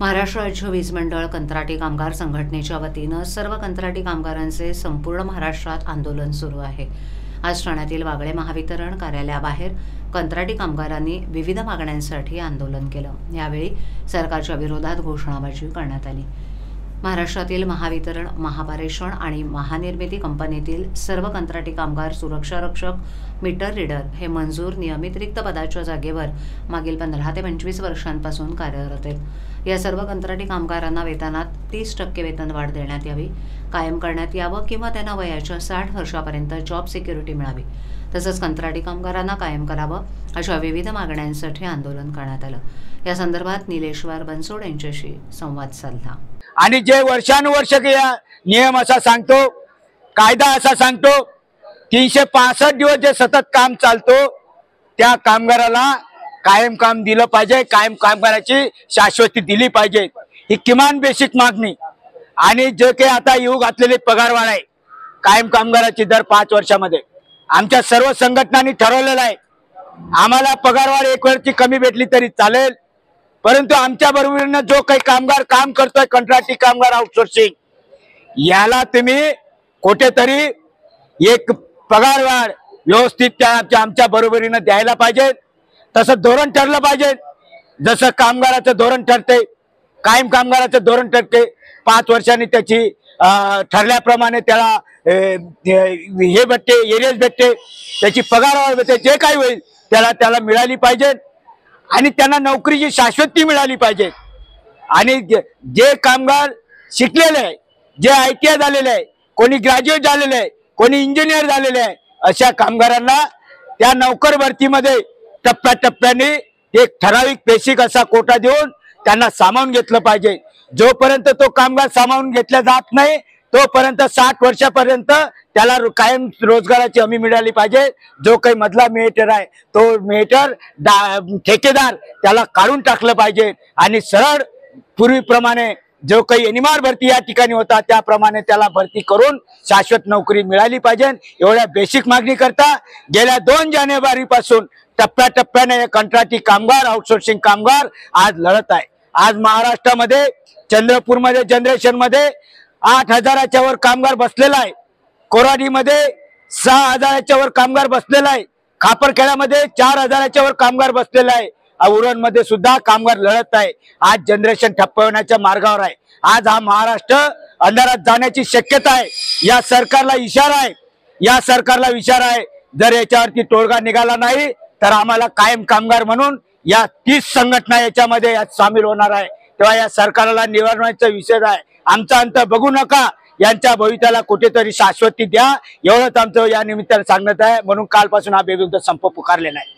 महाराष्ट्र राज्य वीज मंडळ कंत्राटी कामगार संघटनेच्या वतीनं सर्व कंत्राटी कामगारांचे संपूर्ण महाराष्ट्रात आंदोलन सुरू आहे। आज ठाण्यातील वागळे महावितरण कार्यालयाबाहेर कंत्राटी कामगारांनी विविध मागण्यांसाठी आंदोलन केलं। यावेळी सरकारच्या विरोधात घोषणाबाजी करण्यात आली। महाराष्ट्रातील महावितरण, महापारेषण आणि महानिर्मिती कंपनीतील सर्व कंत्राटी कामगार सुरक्षा रक्षक, मीटर रीडर हे मंजूर नियमित रिक्त पदाच्या जागेवर मागील 15 ते 25 वर्षांपासून कार्यरत आहेत। या सर्व कंत्राटी कामगारांना वेतनात 30% वेतन वाढ देण्यात यावी, कायम करण्यात यावं किंवा त्यांना वयाच्या 60 वर्षापर्यंत जॉब सिक्युरिटी मिळावी, तसंच कंत्राटी कामगारांना कायम करावं अशा विविध मागण्यांसाठी आंदोलन करण्यात आलं। या संदर्भात निलेश्वर बनसोड यांच्याशी संवाद साधला। आणि जे वर्षानुवर्ष नियम असा सांगतो, कायदा असा सांगतो, 365 दिवस जे सतत काम चालतो त्या कामगाराला कायम काम दिलं पाहिजे, कायम कामगाराची शाश्वती दिली पाहिजे, ही किमान बेसिक मागणी। आणि जे काही आता येऊ घातलेले पगारवाढ आहे कायम कामगाराची दर 5 वर्षामध्ये आमच्या सर्व संघटनांनी ठरवलेलं आहे। आम्हाला पगारवाढ 1 वर्षी कमी भेटली तरी चालेल, परंतु आमच्या बरोबरीने जो काही कामगार काम करतोय कंत्राटी कामगार आउटसोर्सिंग, याला तुम्ही कुठेतरी एक पगारवाढ व्यवस्थित आमच्या बरोबरीने द्यायला पाहिजे। तसं धोरण ठरलं पाहिजे, जसं कामगाराचं धोरण ठरते, कायम कामगाराचं धोरण ठरते। 5 वर्षांनी त्याची ठरल्याप्रमाणे त्याला हे भेटते, एरियस भेटते, त्याची पगारवाढ भेटते, जे काही होईल त्याला मिळाली पाहिजे आणि त्यांना नोकरीची शाश्वती मिळाली पाहिजे। आणि जे कामगार शिकलेले आहे, जे ITI झालेले आहे, कोणी ग्रॅज्युएट झालेले आहे, कोणी इंजिनियर झालेले आहे, अशा कामगारांना त्या नोकर भरतीमध्ये टप्प्याटप्प्याने एक ठराविक बेसिक असा कोटा देऊन त्यांना सामावून घेतलं पाहिजे। जोपर्यंत तो कामगार सामावून घेतला जात नाही तोपर्यंत 60 वर्षापर्यंत त्याला कायम रोजगाराची हमी मिळाली पाहिजे। जो काही मधला मेटर आहे तो मेटर ठेकेदार त्याला काढून टाकलं पाहिजे आणि सरळ पूर्वीप्रमाणे जो काही एनिमार भरती या ठिकाणी होता त्याप्रमाणे त्याला भरती करून शाश्वत नोकरी मिळाली पाहिजे। एवढ्या बेसिक मागणी करता गेल्या 2 जानेवारीपासून टप्प्याटप्प्याने कंत्राटी कामगार, आउटसोर्सिंग कामगार आज लढत आहे। आज महाराष्ट्रामध्ये चंद्रपूरमध्ये जनरेशनमध्ये 8,000च्या वर कामगार बसलेला आहे, कोराडीमध्ये 6,000च्या वर कामगार बसलेला आहे, खापरखेड्यामध्ये 4,000च्या वर कामगार बसलेला आहे, उरणमध्ये सुद्धा कामगार लढत आहे। आज जनरेशन ठप्प होण्याच्या मार्गावर आहे। आज हा महाराष्ट्र अंधारात जाण्याची शक्यता आहे। या सरकारला इशारा आहे, या सरकारला इशारा आहे, जर याच्यावरती तोडगा निघाला नाही तर आम्हाला कायम कामगार म्हणून या 30 संघटना याच्यामध्ये सामील होणार आहे। तेव्हा या सरकारला निवडण्याचा विषय आहे, आमचा अंत बघू नका, यांच्या भविष्याला कुठेतरी शाश्वती द्या, एवढंच आमचं या निमित्ताने सांगण्यात आहे। म्हणून कालपासून हा बेविरुद्ध संप पुकारलेला आहे।